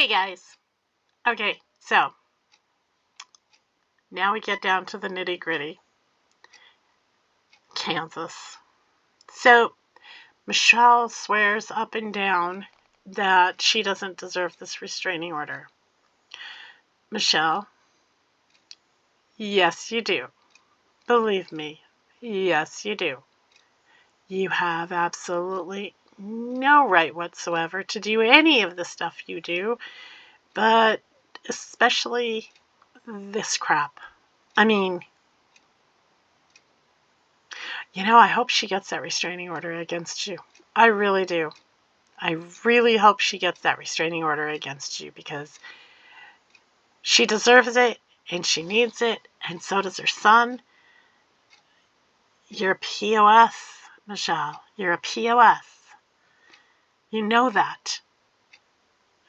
guys. Okay, so now we get down to the nitty gritty. Kansas. So Michelle swears up and down that she doesn't deserve this restraining order. Michelle, yes, you do. Believe me, yes, you do. You have absolutely no right whatsoever to do any of the stuff you do, but especially this crap. I mean, I hope she gets that restraining order against you. I really do. I really hope she gets that restraining order against you because she deserves it and she needs it, and so does her son. You're a POS, Michelle. You're a POS. You know that.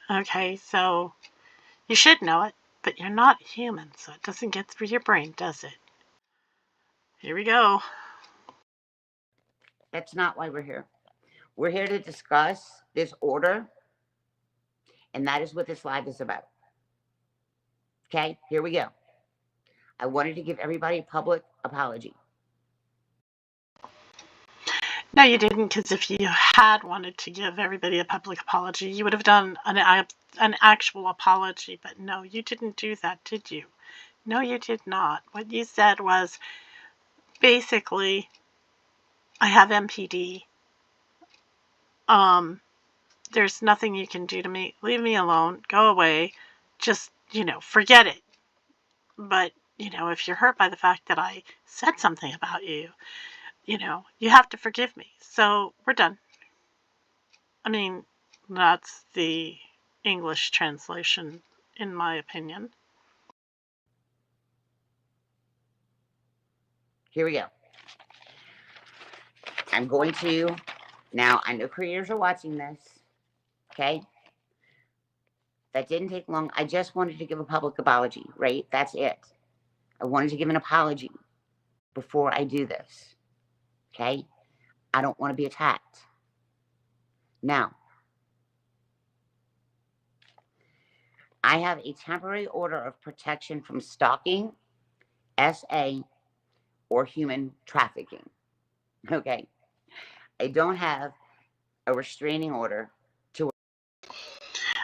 Okay, so you should know it, but you're not human, so it doesn't get through your brain, does it? Here we go. That's not why we're here. We're here to discuss this order, and that is what this live is about. Okay, here we go. I wanted to give everybody a public apology. No, you didn't, because if you had wanted to give everybody a public apology, you would have done an actual apology. But no, you didn't do that, did you? No, you did not. What you said was, basically, I have MPD. There's nothing you can do to me. Leave me alone. Go away. Just, forget it. But, if you're hurt by the fact that I said something about you, you have to forgive me. So we're done. I mean, that's the English translation, in my opinion. Here we go. I'm going to, now I know creators are watching this, okay? That didn't take long. I just wanted to give a public apology, right? That's it. I wanted to give an apology before I do this, okay? I don't want to be attacked. Now, I have a temporary order of protection from stalking, SA, or human trafficking, okay? I don't have a restraining order to...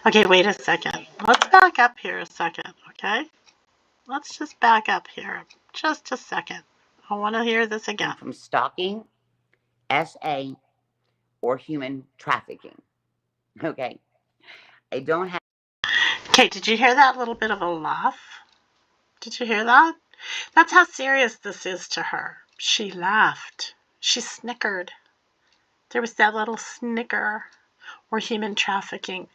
Okay, wait a second. Let's back up here a second, okay? Let's just back up here just a second. I want to hear this again. From stalking, SA, or human trafficking, okay? I don't have... Okay, did you hear that little bit of a laugh? Did you hear that? That's how serious this is to her. She laughed. She snickered. There was that little snicker. Or human trafficking.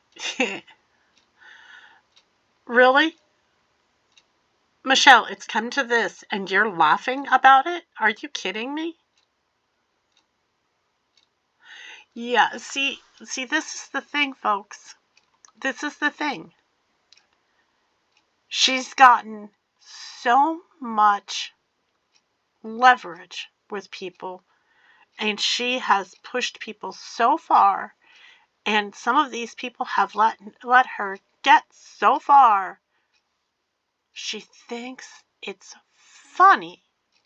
Really? Michelle, it's come to this and you're laughing about it? Are you kidding me? Yeah, see, this is the thing, folks. This is the thing. She's gotten so much leverage with people, and she has pushed people so far, and some of these people have let her get so far. She thinks it's funny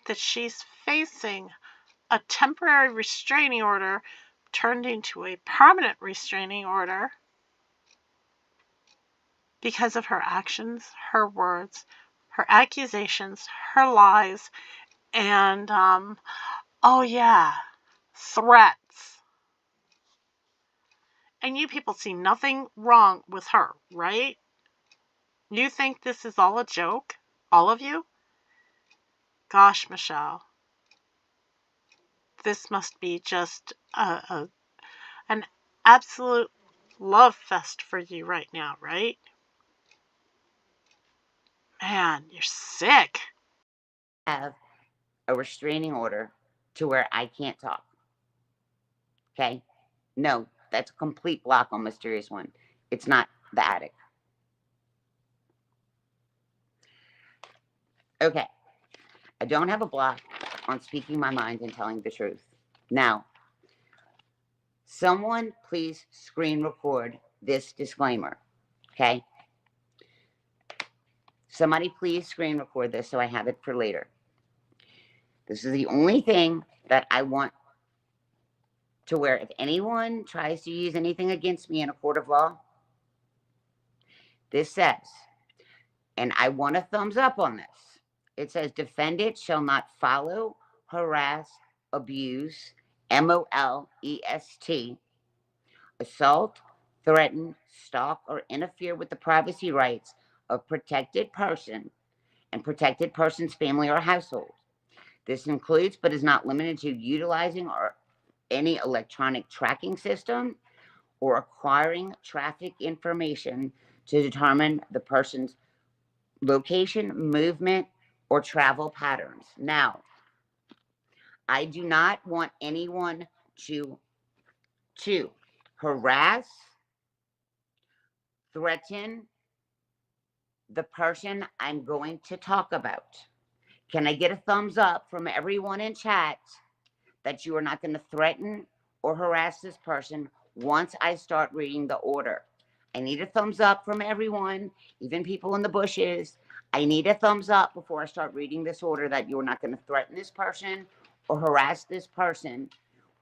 that she's facing a temporary restraining order turned into a permanent restraining order because of her actions, her words, her accusations, her lies, and, oh yeah, threats. And you people see nothing wrong with her, right? You think this is all a joke? All of you? Gosh, Michelle. This must be just an absolute love fest for you right now, right? Man, you're sick. I have a restraining order to where I can't talk. Okay? No, that's a complete block on Mysterious One. It's not the attic. Okay. I don't have a block on speaking my mind and telling the truth. Now, someone please screen record this disclaimer. Okay? Somebody please screen record this so I have it for later. This is the only thing that I want to where if anyone tries to use anything against me in a court of law, this says, and I want a thumbs up on this. It says, defendant shall not follow, harass, abuse, molest, assault, threaten, stalk, or interfere with the privacy rights of protected person and protected person's family or household. This includes, but is not limited to, utilizing or any electronic tracking system or acquiring traffic information to determine the person's location, movement, or travel patterns. Now, I do not want anyone to harass, threaten the person I'm going to talk about. Can I get a thumbs up from everyone in chat that you are not going to threaten or harass this person once I start reading the order? I need a thumbs up from everyone, even people in the bushes. I need a thumbs up before I start reading this order that you're not going to threaten this person or harass this person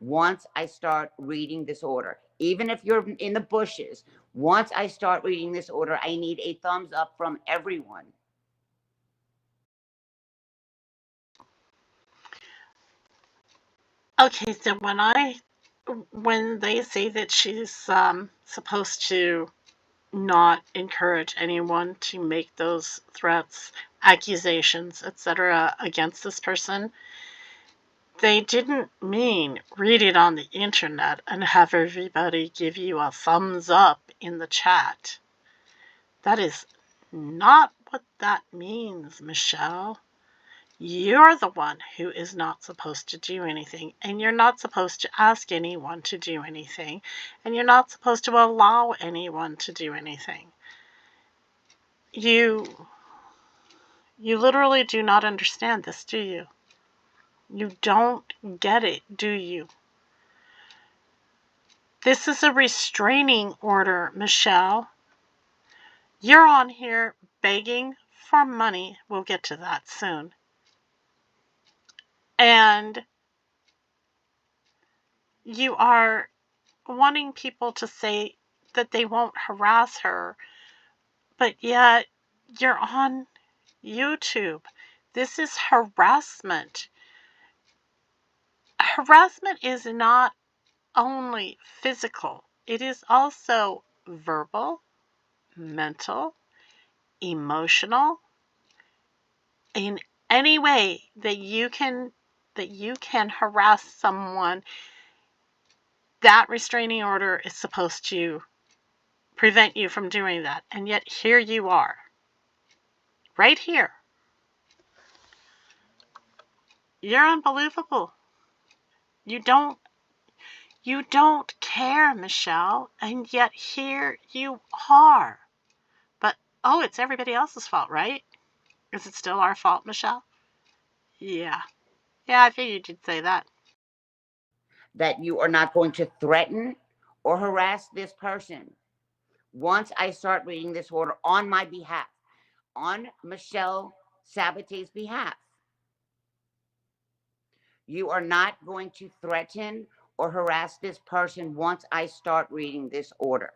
once I start reading this order. Even if you're in the bushes, once I start reading this order, I need a thumbs up from everyone. Okay, so when they say that she's supposed to not encourage anyone to make those threats, accusations, etc. against this person, they didn't mean read it on the internet and have everybody give you a thumbs up in the chat. That is not what that means, Michelle. You're the one who is not supposed to do anything, and you're not supposed to ask anyone to do anything, and you're not supposed to allow anyone to do anything. You literally do not understand this, do you? You don't get it, do you? This is a restraining order, Michelle. You're on here begging for money. We'll get to that soon. And you are wanting people to say that they won't harass her, but yet you're on YouTube. This is harassment. Harassment is not only physical, it is also verbal, mental, emotional. In any way that you can harass someone, that restraining order is supposed to prevent you from doing that. And yet here you are, right here. You're unbelievable. You don't care, Michelle, and yet here you are. But it's everybody else's fault, right? Is it still our fault, Michelle? Yeah, I figured you'd say that. That you are not going to threaten or harass this person once I start reading this order on my behalf, on Michelle Sabate's behalf. You are not going to threaten or harass this person once I start reading this order.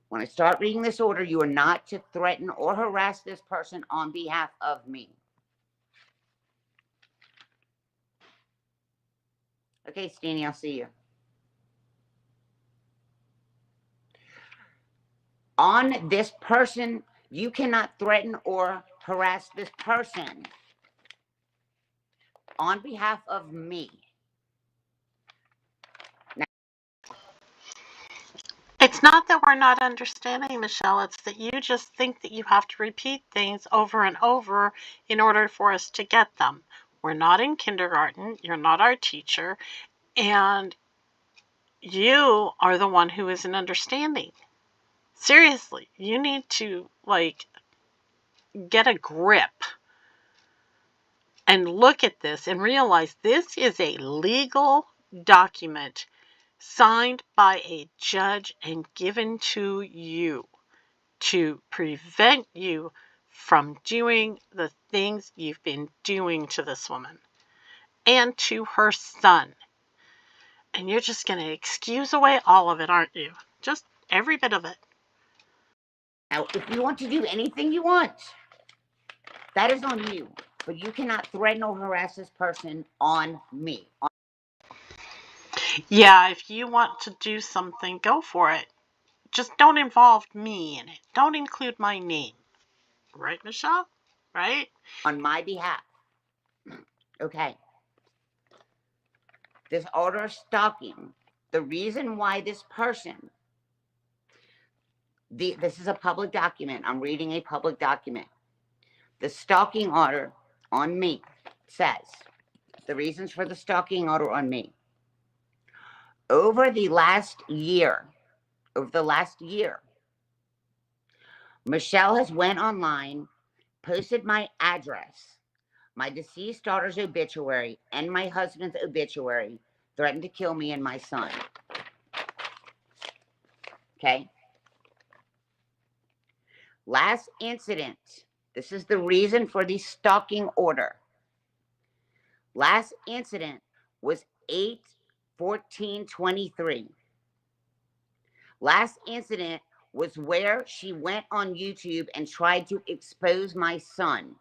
When I start reading this order, you are not to threaten or harass this person on behalf of me. Okay, Stanny, I'll see you. On this person, you cannot threaten or harass this person on behalf of me. It's not that we're not understanding, Michelle. It's that you just think that you have to repeat things over and over in order for us to get them. We're not in kindergarten. You're not our teacher. And you are the one who isn't understanding. Seriously, you need to, get a grip and look at this and realize this is a legal document signed by a judge and given to you to prevent you from doing the things you've been doing to this woman and to her son. And you're just going to excuse away all of it, aren't you? Just every bit of it. Now, if you want to do anything you want, that is on you. But you cannot threaten or harass this person on me. Yeah, if you want to do something, go for it. Just don't involve me in it. Don't include my name. Right, Michelle? Right? On my behalf. Okay. This order of stalking, the reason why this person, this is a public document. I'm reading a public document. The stalking order on me says, the reasons for the stalking order on me. Over the last year, Michelle has went online, posted my address, my deceased daughter's obituary, and my husband's obituary, threatened to kill me and my son. Okay? Last incident, this is the reason for the stalking order. Last incident was 8/14/23. Last incident was where she went on YouTube and tried to expose my son.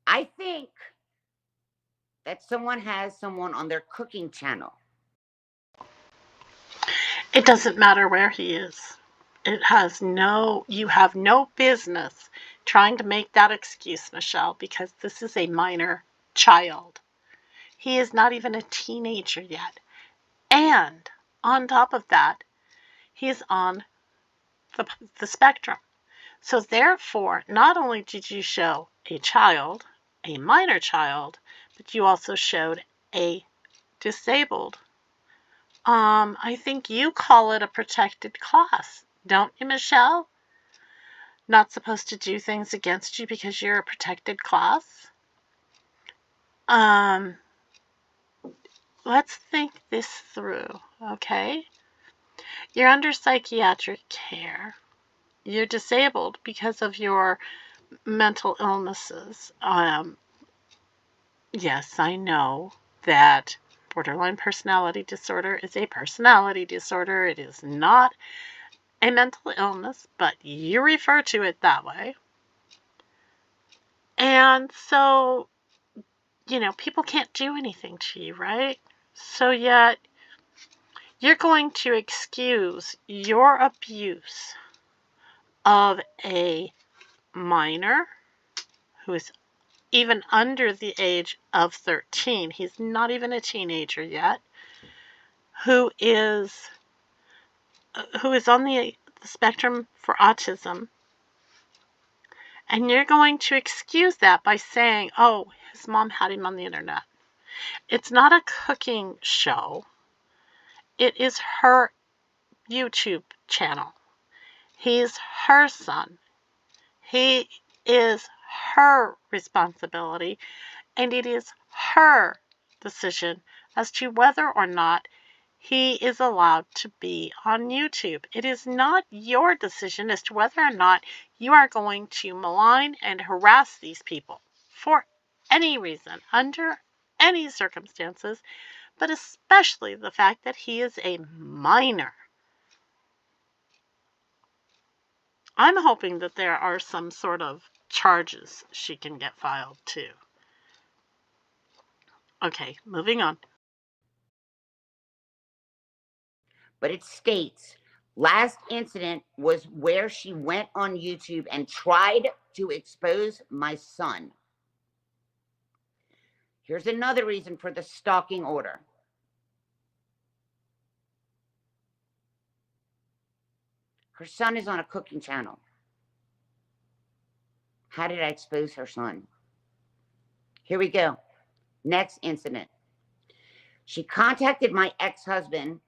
I think that someone has someone on their cooking channel. It doesn't matter where he is. You have no business trying to make that excuse, Michelle, because this is a minor child. He is not even a teenager yet. And on top of that, he is on the spectrum. So therefore, not only did you show a child, a minor child, but you also showed a disabled. I think you call it a protected class, don't you, Michelle? Not supposed to do things against you because you're a protected class? Let's think this through, okay? You're under psychiatric care. You're disabled because of your mental illnesses. Yes, I know that borderline personality disorder is a personality disorder. It is not a mental illness, but you refer to it that way. And so, people can't do anything to you, right? So yet, you're going to excuse your abuse of a minor who is even under the age of 13. He's not even a teenager yet, who is on the spectrum for autism. And you're going to excuse that by saying, oh, his mom had him on the internet. It's not a cooking show. It is her YouTube channel. He's her son. He is her responsibility, and it is her decision as to whether or not he is allowed to be on YouTube. It is not your decision as to whether or not you are going to malign and harass these people for any reason, under any circumstances, but especially the fact that he is a minor. I'm hoping that there are some sort of charges she can get filed too. Okay, moving on. But it states, last incident was where she went on YouTube and tried to expose my son. Here's another reason for the stalking order. Her son is on a cooking channel. How did I expose her son? Here we go. Next incident. She contacted my ex-husband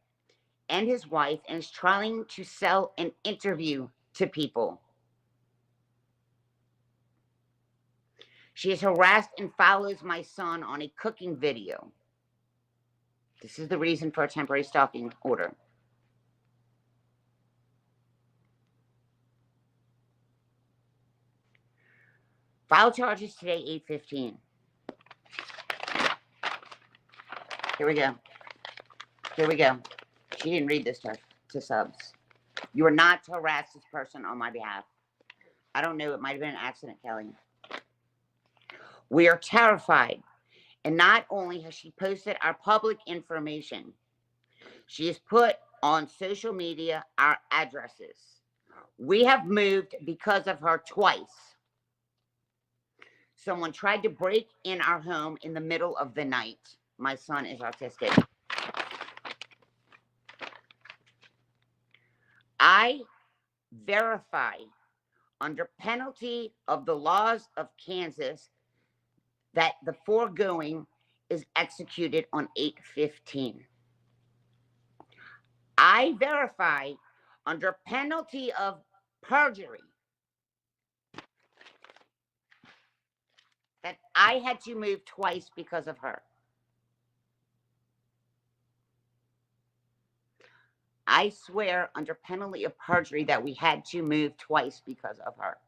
and his wife and is trying to sell an interview to people. She has harassed and follows my son on a cooking video. This is the reason for a temporary stalking order. File charges today, 8:15. Here we go. Here we go. She didn't read this to subs. You are not to harass this person on my behalf. I don't know. It might have been an accident, Kelly. We are terrified. And not only has she posted our public information, she has put on social media our addresses. We have moved because of her twice. Someone tried to break in our home in the middle of the night. My son is autistic. I verify under penalty of the laws of Kansas that the foregoing is executed on 8/15. I verify under penalty of perjury that I had to move twice because of her. I swear under penalty of perjury that we had to move twice because of her.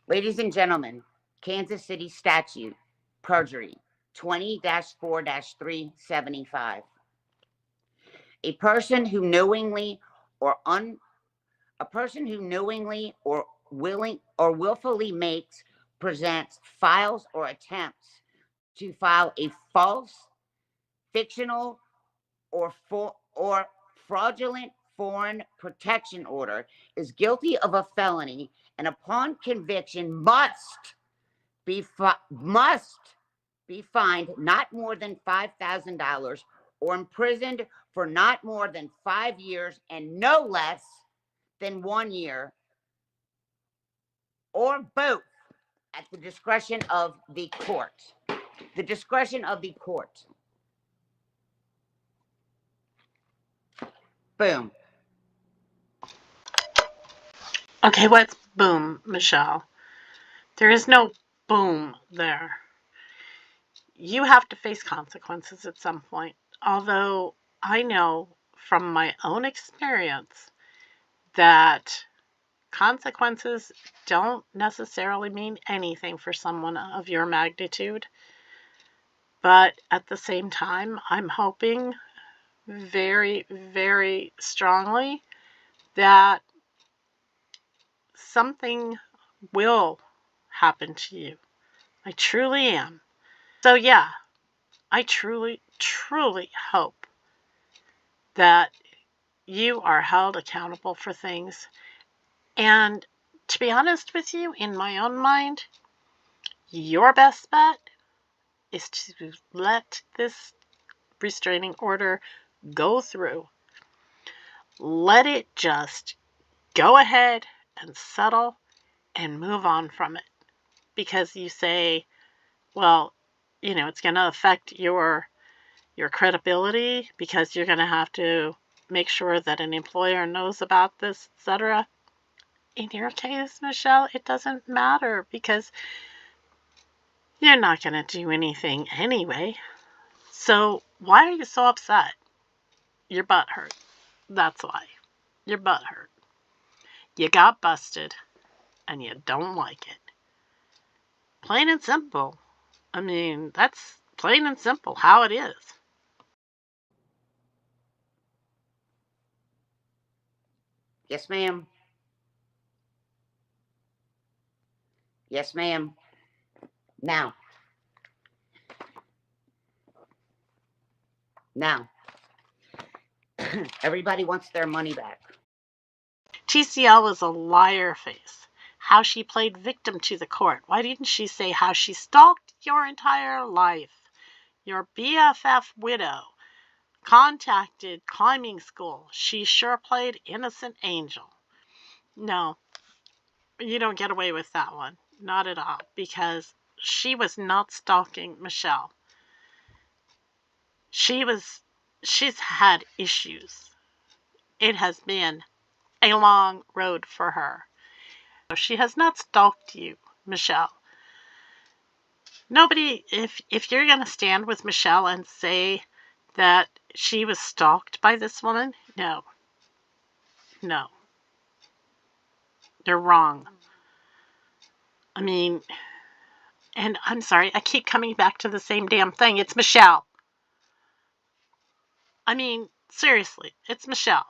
Ladies and gentlemen, Kansas City statute, perjury, 20-4-375. A person who knowingly or willfully makes, presents, files, or attempts to file a false, fictional, or fraudulent foreign protection order is guilty of a felony, and upon conviction must be fined not more than $5,000 or imprisoned for not more than 5 years and no less than 1 year, or both, at the discretion of the court. The discretion of the court. Boom. Okay, what's boom, Michelle? There is no boom there. You have to face consequences at some point. Although I know from my own experience that consequences don't necessarily mean anything for someone of your magnitude. But at the same time, I'm hoping very, very strongly that something will happen to you. I truly am. So yeah, I truly, truly hope that you are held accountable for things. And to be honest with you, in my own mind, your best bet is to let this restraining order go through. Let it just go ahead and settle and move on from it. Because you say, well, it's going to affect your credibility because you're going to have to make sure that an employer knows about this, etc. In your case, Michelle, it doesn't matter because you're not going to do anything anyway. So why are you so upset? Your butt hurt. That's why. Your butt hurt. You got busted and you don't like it. Plain and simple. I mean, that's plain and simple how it is. Yes, ma'am. Yes, ma'am. Now, everybody wants their money back. TCL is a liar face. How she played victim to the court. Why didn't she say how she stalked your entire life? Your BFF widow contacted climbing school. She sure played innocent angel. No, you don't get away with that one. Not at all. Because she was not stalking Michelle. She's had issues. It has been a long road for her. She has not stalked you, Michelle. Nobody, if you're going to stand with Michelle and say that she was stalked by this woman, no. You're wrong. I mean, and I'm sorry, I keep coming back to the same damn thing. It's Michelle. I mean, seriously, it's Michelle.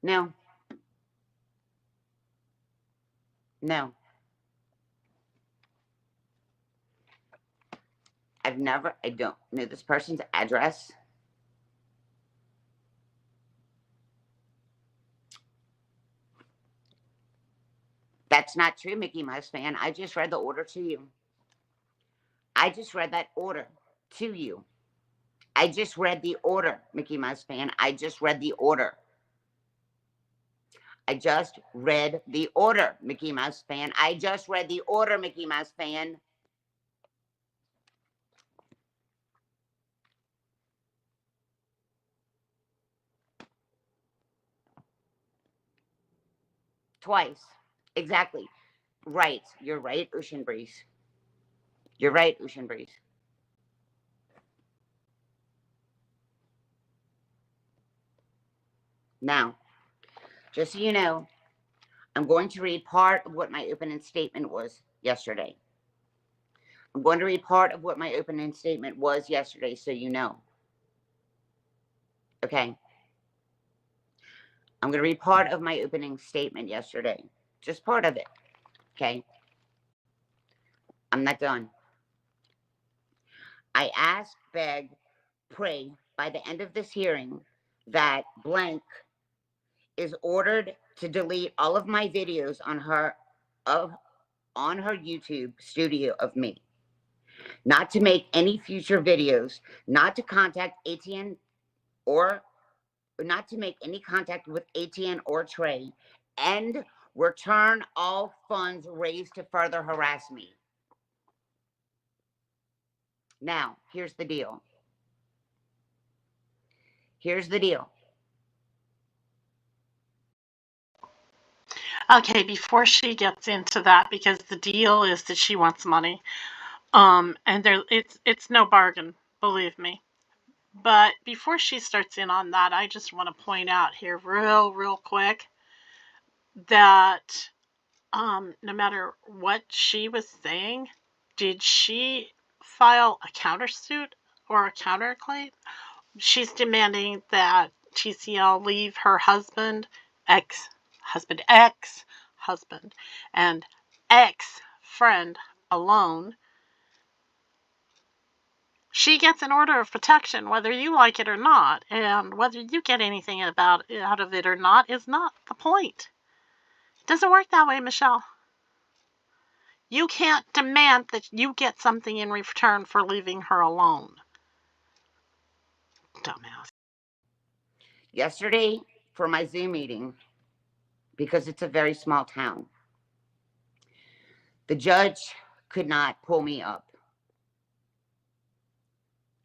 No. I don't know this person's address. That's not true, Mickey Mouse fan. I just read the order to you. I just read that order to you. I just read the order, Mickey Mouse fan. I just read the order. I just read the order, Mickey Mouse fan. I just read the order, Mickey Mouse fan. Twice. Exactly. Right. You're right, Ocean Breeze. You're right, Ocean Breeze. Now, just so you know, I'm going to read part of what my opening statement was yesterday. I'm going to read part of what my opening statement was yesterday so you know. Okay? I'm going to read part of my opening statement yesterday. Just part of it. Okay? I'm not done. I ask, beg, pray by the end of this hearing that blank is ordered to delete all of my videos on her YouTube studio of me. Not to make any future videos, not to contact ATN or not to make any contact with ATN or Trey, and return all funds raised to further harass me. Now, here's the deal. Here's the deal. Okay, before she gets into that, because the deal is that she wants money, and it's no bargain, believe me. But before she starts in on that, I just want to point out here real quick that no matter what she was saying, did she file a countersuit or a counterclaim? She's demanding that TCL leave her husband, ex-husband, and ex-friend alone. She gets an order of protection, whether you like it or not, and whether you get anything out of it or not is not the point. It doesn't work that way, Michelle. You can't demand that you get something in return for leaving her alone. Dumbass. Yesterday, for my Zoom meeting, because it's a very small town, the judge could not pull me up.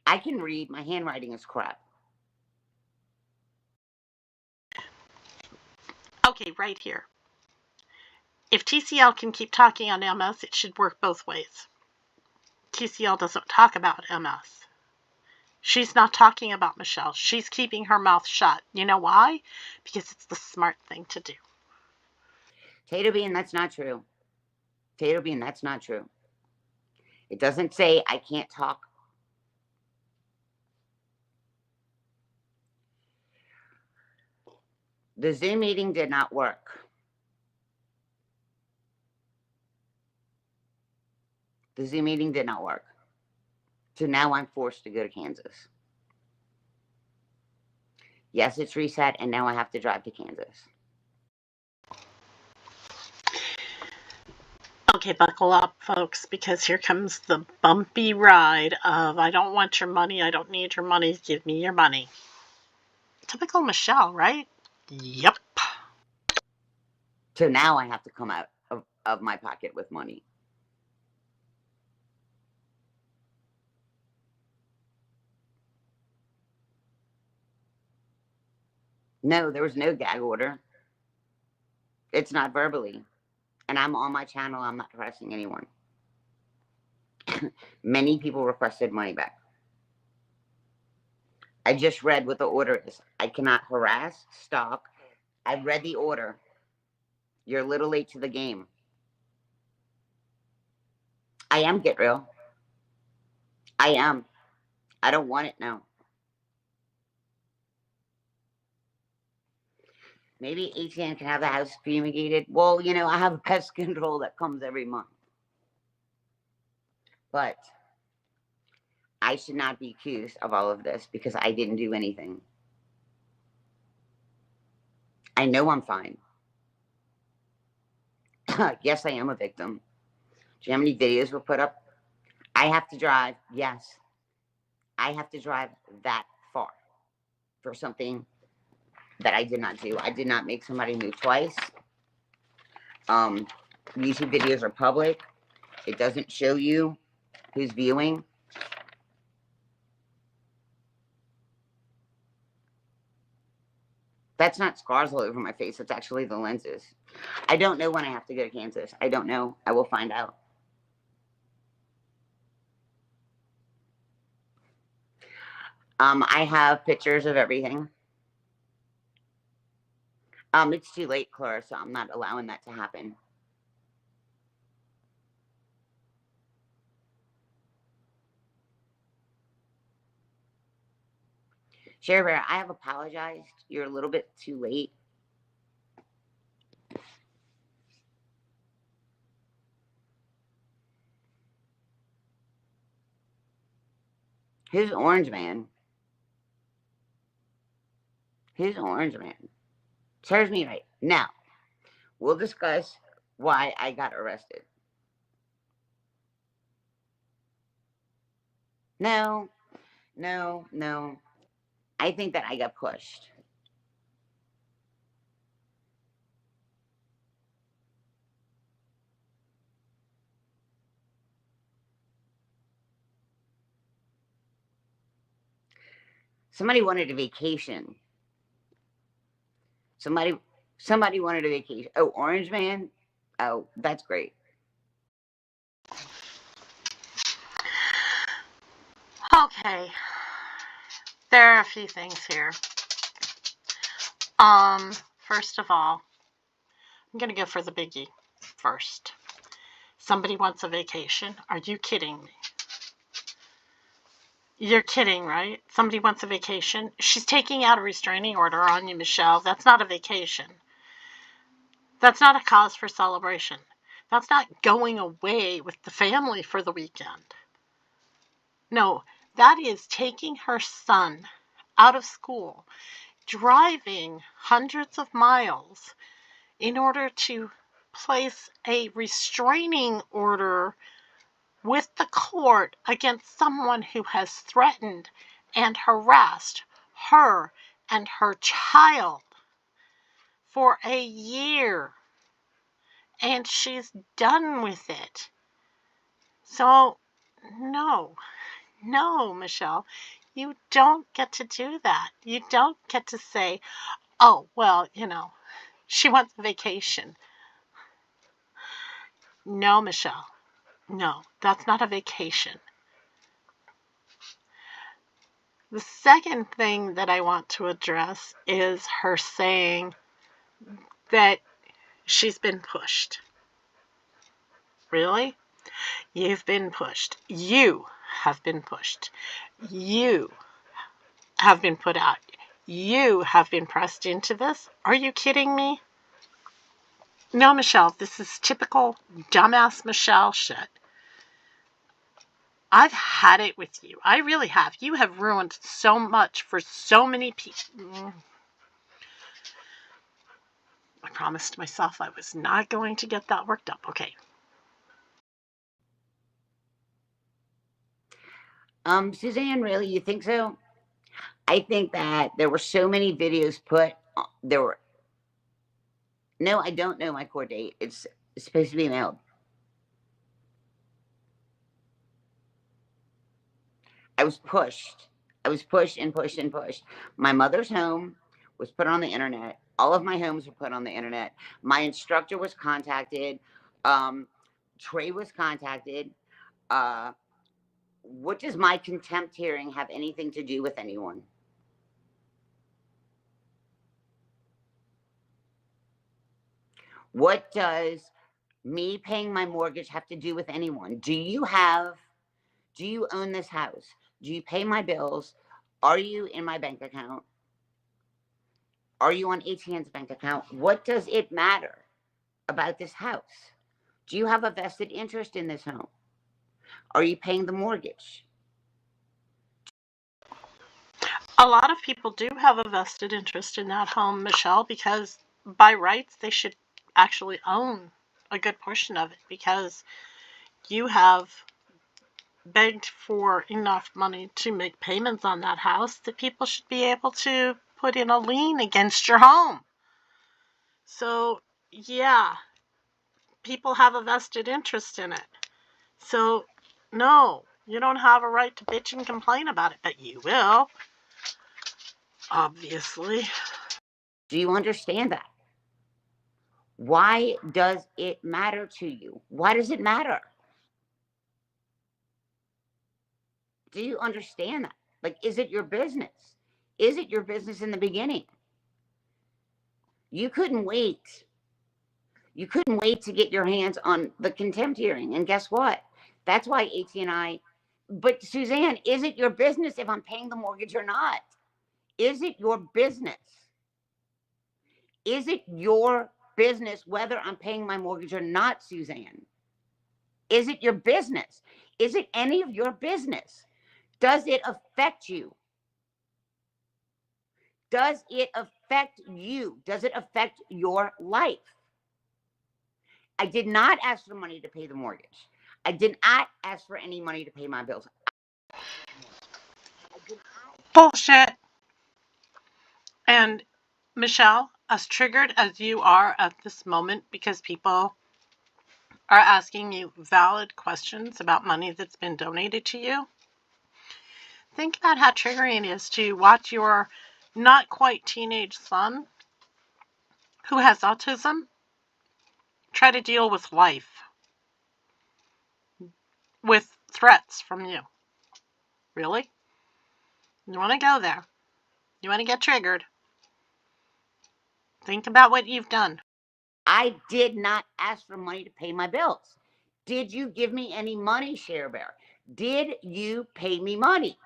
I can read. My handwriting is crap. Okay, right here. If TCL can keep talking on MS, it should work both ways. TCL doesn't talk about MS. She's not talking about Michelle. She's keeping her mouth shut. You know why? Because it's the smart thing to do. Tato Bean, that's not true. Tato Bean, that's not true. It doesn't say I can't talk. The Zoom meeting did not work. The Zoom meeting did not work. So now I'm forced to go to Kansas. Yes, it's reset, and now I have to drive to Kansas. Okay, buckle up, folks, because here comes the bumpy ride of I don't want your money, I don't need your money, give me your money. Typical Michelle, right? Yep. So now I have to come out of my pocket with money. No, there was no gag order. It's not verbally. And I'm on my channel. I'm not harassing anyone. Many people requested money back. I just read what the order is. I cannot harass, stalk. I read the order. You're a little late to the game. I am Get Real. I am. I don't want it now. Maybe ATN can have the house fumigated. Well, you know, I have a pest control that comes every month. But I should not be accused of all of this because I didn't do anything. I know I'm fine. Yes, I am a victim. Do you know how many videos were put up? I have to drive. Yes. I have to drive that far for something that I did not do. I did not make somebody move twice. YouTube videos are public. It doesn't show you who's viewing. That's not scars all over my face. It's actually the lenses. I don't know when I have to go to Kansas. I don't know. I will find out. I have pictures of everything. It's too late, Clara, so I'm not allowing that to happen. Share Bear, I have apologized. You're a little bit too late. Who's Orange Man? Who's Orange Man? Serves me right. Now, we'll discuss why I got arrested. No. I think that I got pushed. Somebody wanted a vacation. Somebody wanted a vacation. Oh, Orange Man? Oh, that's great. Okay. There are a few things here. First of all, I'm going to go for the biggie first. Somebody wants a vacation. Are you kidding me? You're kidding, right? Somebody wants a vacation. She's taking out a restraining order on you, Michelle. That's not a vacation. That's not a cause for celebration. That's not going away with the family for the weekend. No, that is taking her son out of school, driving hundreds of miles in order to place a restraining order with the court against someone who has threatened and harassed her and her child for a year. And she's done with it. So, no, Michelle, you don't get to do that. You don't get to say, oh, well, you know, she wants a vacation. No, Michelle, no, that's not a vacation. The second thing that I want to address is her saying that she's been pushed. Really? You've been pushed. You have been pushed. You have been put out. You have been pressed into this. Are you kidding me? No, Michelle, this is typical dumbass Michelle shit. I've had it with you. I really have. You have ruined so much for so many people. I promised myself I was not going to get that worked up. Okay. Suzanne, really, you think so? I think that there were so many videos put. There were. No, I don't know my court date. It's supposed to be mailed. I was pushed. I was pushed and pushed and pushed. My mother's home. was put on the internet. All of my homes were put on the internet. My instructor was contacted. Trey was contacted. What does my contempt hearing have anything to do with anyone? What does me paying my mortgage have to do with anyone? Do you own this house? Do you pay my bills? Are you in my bank account? Are you on ATN's bank account? What does it matter about this house? Do you have a vested interest in this home? Are you paying the mortgage? A lot of people do have a vested interest in that home, Michelle, because by rights they should actually own a good portion of it, because you have begged for enough money to make payments on that house that people should be able to put in a lien against your home. So, yeah, people have a vested interest in it. So, no, you don't have a right to bitch and complain about it, but you will, obviously. Do you understand that? Why does it matter to you? Why does it matter? Do you understand that? Like, is it your business? Is it your business in the beginning? You couldn't wait. You couldn't wait to get your hands on the contempt hearing. And guess what? That's why AT&I. But Suzanne, is it your business if I'm paying the mortgage or not? Is it your business? Is it your business whether I'm paying my mortgage or not, Suzanne? Is it your business? Is it any of your business? Does it affect you? Does it affect you? Does it affect your life? I did not ask for money to pay the mortgage. I did not ask for any money to pay my bills. Bullshit. And Michelle, as triggered as you are at this moment because people are asking you valid questions about money that's been donated to you, think about how triggering it is to watch your not quite teenage son who has autism try to deal with life with threats from you. Really? You want to go there? You want to get triggered? Think about what you've done. I did not ask for money to pay my bills. Did you give me any money, Share Bear? Did you pay me money?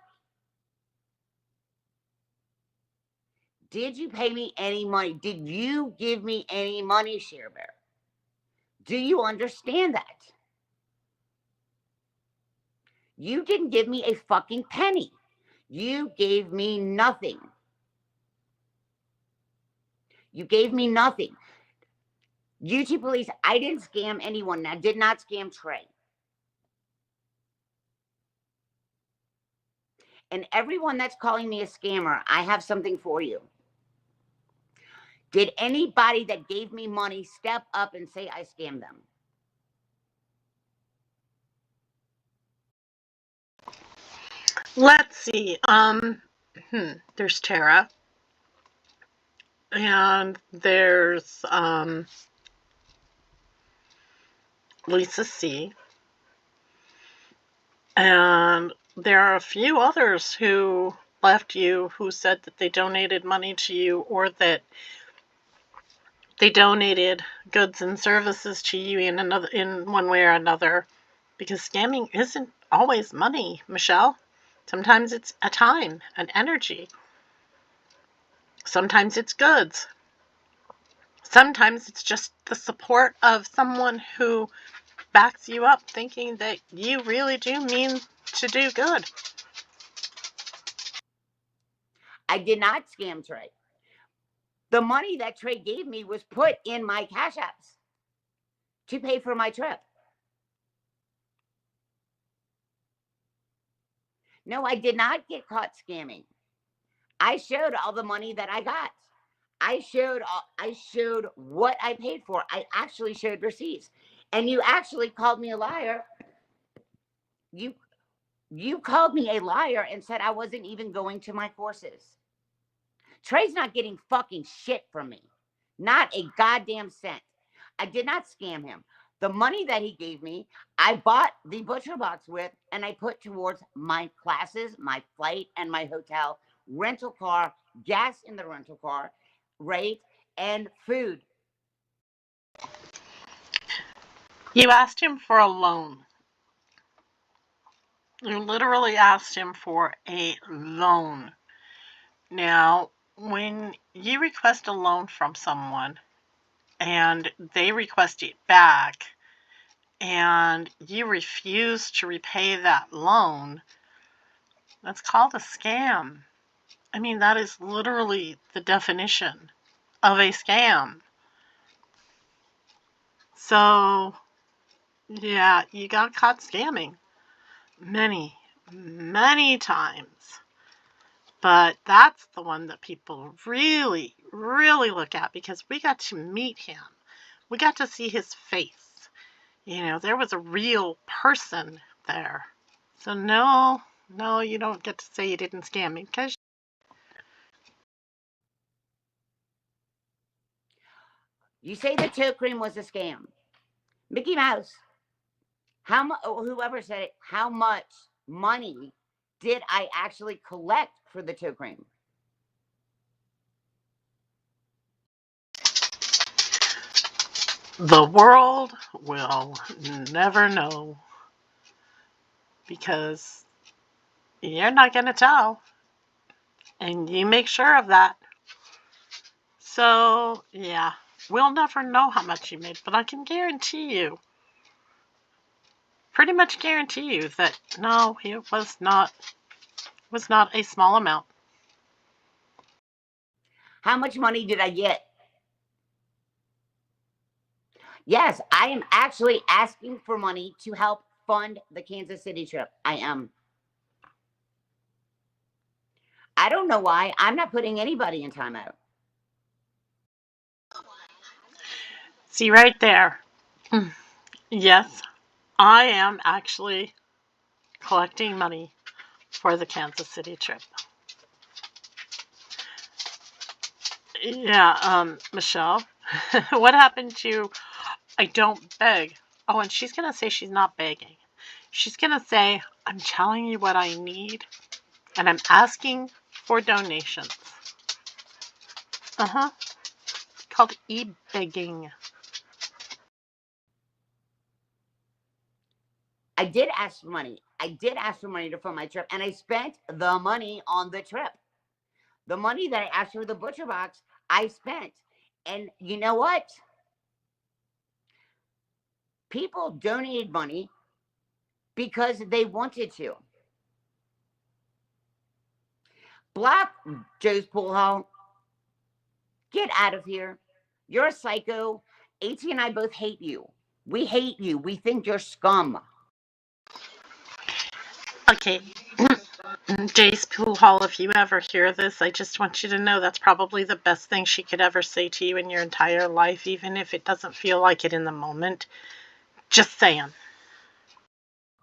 Did you pay me any money? Did you give me any money, Share Bear? Do you understand that? You didn't give me a fucking penny. You gave me nothing. You gave me nothing. YouTube police, I didn't scam anyone. I did not scam Trey. And everyone that's calling me a scammer, I have something for you. Did anybody that gave me money step up and say I scammed them? Let's see. There's Tara. And there's Lisa C. And there are a few others who left you who said that they donated money to you or that they donated goods and services to you in one way or another, because scamming isn't always money, Michelle. Sometimes it's a time, an energy. Sometimes it's goods. Sometimes it's just the support of someone who backs you up, thinking that you really do mean to do good. I did not scam Trey. The money that Trey gave me was put in my Cash Apps to pay for my trip. No, I did not get caught scamming. I showed all the money that I got. I showed what I paid for. I actually showed receipts. And you actually called me a liar. You called me a liar and said I wasn't even going to my courses. Trey's not getting fucking shit from me. Not a goddamn cent. I did not scam him. The money that he gave me, I bought the butcher box with, and I put towards my classes, my flight, and my hotel, rental car, gas in the rental car, right, and food. You asked him for a loan. You literally asked him for a loan. Now, when you request a loan from someone and they request it back and you refuse to repay that loan, that's called a scam. I mean, that is literally the definition of a scam. So, yeah, you got caught scamming many, many times. But that's the one that people really, really look at because we got to meet him. We got to see his face. You know, there was a real person there. So no, you don't get to say you didn't scam me because You say the toe cream was a scam. Mickey Mouse, how much, whoever said it, how much money did I actually collect for the toe cream? the world will never know because you're not going to tell. And you make sure of that. So, yeah, we'll never know how much you made, but I can guarantee you, pretty much guarantee you that no, it was not a small amount. How much money did I get? Yes, I am actually asking for money to help fund the Kansas City trip. I am. I don't know why. I'm not putting anybody in timeout. See right there. Yes, I am actually collecting money for the Kansas City trip. Yeah, Michelle, what happened to I don't beg? Oh, and she's going to say she's not begging. She's going to say, I'm telling you what I need, and I'm asking for donations. Uh-huh. It's called e-begging. I did ask for money. I did ask for money to fund my trip, and I spent the money on the trip. The money that I asked for the butcher box, I spent. And you know what? People donated money because they wanted to. Block Joe's Pool Hall. Get out of here. You're a psycho. AT and I both hate you. We hate you. We think you're scum. Okay. Jace Pool Hall, if you ever hear this, I just want you to know that's probably the best thing she could ever say to you in your entire life, even if it doesn't feel like it in the moment. Just saying.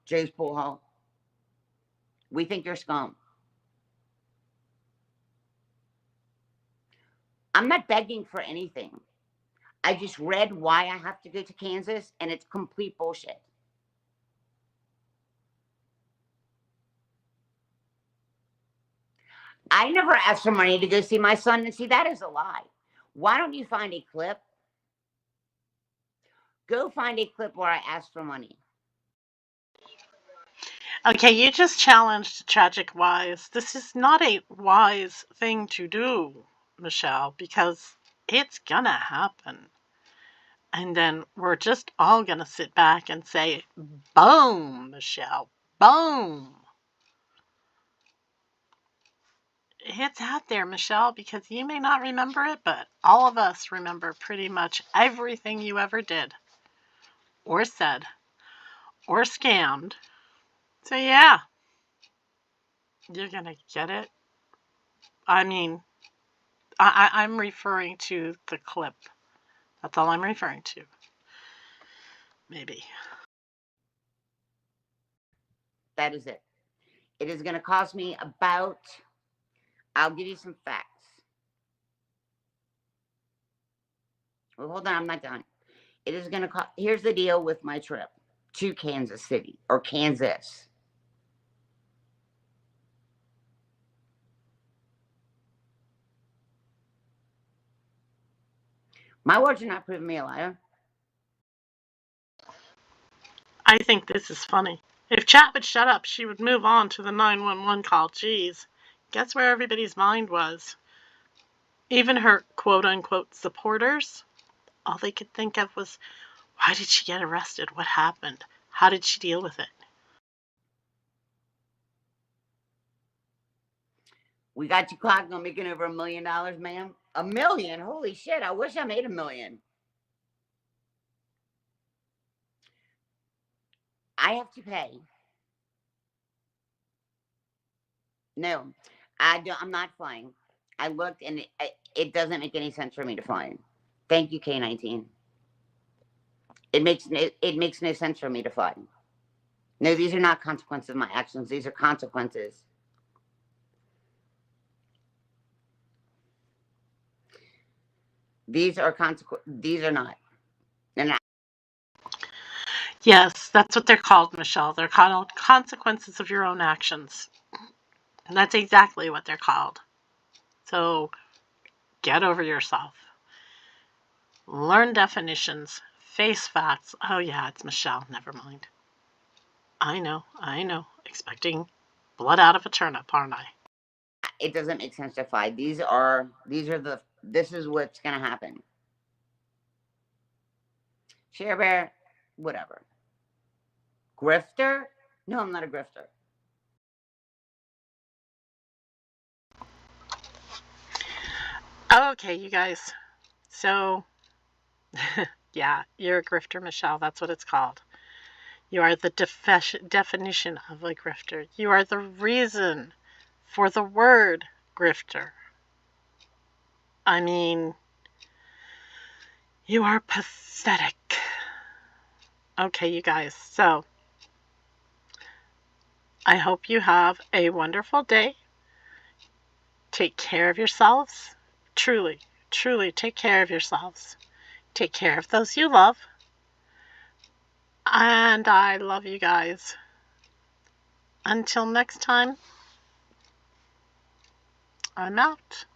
Joe's Pool Hall. We think you're scum. I'm not begging for anything. I just read why I have to go to Kansas, and it's complete bullshit. I never asked for money to go see my son, and see, that is a lie. Why don't you find a clip? Go find a clip where I asked for money. Okay, you just challenged Tragic Wise. This is not a wise thing to do, Michelle, because it's gonna happen. And then we're just all gonna sit back and say, boom, Michelle, boom. It's out there, Michelle, because you may not remember it, but all of us remember pretty much everything you ever did, or said, or scammed. So, yeah, you're gonna get it. I mean, I'm referring to the clip. That's all I'm referring to. Maybe. That is it. It is going to cost me about, I'll give you some facts. Well, hold on, I'm not done. It is going to cost. Here's the deal with my trip to Kansas City or Kansas. My words are not proving me a liar. I think this is funny. If chat would shut up, she would move on to the 911 call. Jeez. Guess where everybody's mind was? Even her quote-unquote supporters? All they could think of was, why did she get arrested? What happened? How did she deal with it? We got you clocked on making over $1 million, ma'am. $1 million? Holy shit, I wish I made $1 million. I have to pay. No, I'm not flying. I looked and it doesn't make any sense for me to fly. Thank you, K-19. It makes no sense for me to fly. No, these are not consequences of my actions. These are consequences. These are not. And Yes, that's what they're called, Michelle. They're called consequences of your own actions. And that's exactly what they're called. So get over yourself. Learn definitions. Face facts. Oh, yeah, it's Michelle. Never mind. I know. Expecting blood out of a turnip, aren't I? it doesn't make sense to fly. This is what's going to happen. Share Bear, whatever. Grifter? No, I'm not a grifter. Okay, you guys. So, yeah, you're a grifter, Michelle. That's what it's called. You are the definition of a grifter. You are the reason for the word grifter. I mean, you are pathetic. Okay, you guys. So, I hope you have a wonderful day. Take care of yourselves. Truly, truly take care of yourselves. Take care of those you love. And I love you guys. Until next time, I'm out.